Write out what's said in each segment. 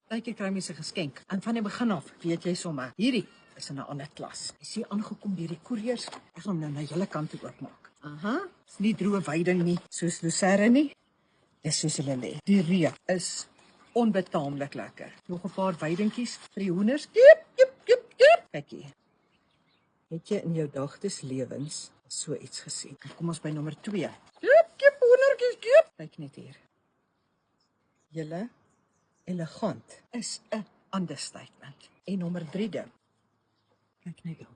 Partykeer kry mense 'n geskenk. En van die begin af, weet jy sommer, hierdie is in 'n ander klas. Is hier aangekom deur die koeriers. Ek gaan hom nou na julle kant toe oopmaak. Aha, is nie droë wyding nie, soos Lucerne nie. Dis soos hulle lê. Die reuk is onbetaamlik lekker. Nog 'n paar wydingkies vir die hoenders. Kiep, kiep, kiep, kiep. Kyk hier. Het jy in jou dagtes lewens so iets gesien? Kom ons by nommer 2. Kiep, kiep, hoendertjies, kiep. Kyk net hier. Julle elegant is 'n understatement. En nommer 3 ding. Kyk net dan.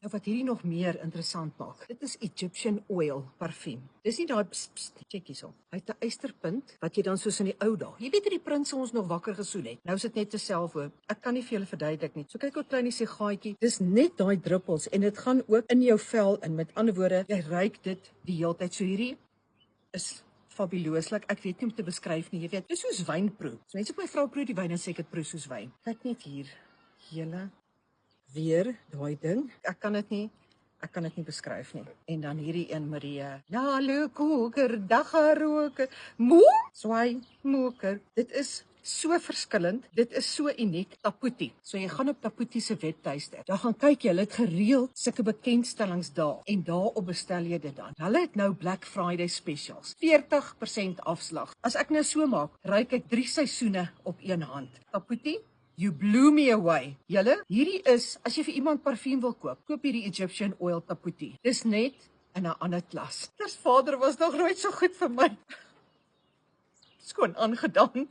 Nou wat hierdie nog meer interessant maak. Dit is Egyptian oil parfuum. Dis nie daai check hierso. Hy het 'n eysterpunt wat jy dan soos in die ou dae. Jy weet hoe die prinse ons nog wakker gesoen het. Nou is dit net 'n selfhoop. Ek kan nie vir julle verduidelik nie. So kyk hoe klein is die gaatjie. Dis net daai druppels en dit gaan ook in jou vel in. Met ander woorde, jy ruik dit die hele tyd. So hierdie is fabulooslik. Ek weet nie om te beskryf nie. Jy weet, dis soos wynproe. So mense op my vrou proe die wyn en sê ek het proe soos wyn. Kyk net hier. Julle weer daai ding. Ek kan dit nie beskryf nie. En dan hierdie een Maria. Ja, koker, daggaroker, swai, moker. Dit is so verskillend. Dit is so uniek. Taputi. So jy gaan op Taputi se webtuiste. Dan gaan kyk jy, hulle het gereeld sulke bekendstellings daar en daarop bestel jy dit dan. Hulle het nou Black Friday specials. 40% afslag. As ek nou so maak, ruik ek 3 seisoene op een hand. Taputi, you blew me away. Julle, hierdie is, as jy vir iemand parfuum wil koop hierdie Egyptian oil Taputi. Dis net in 'n ander klas. Dis vader was nog nooit so goed vir my. Skoon aangedaan.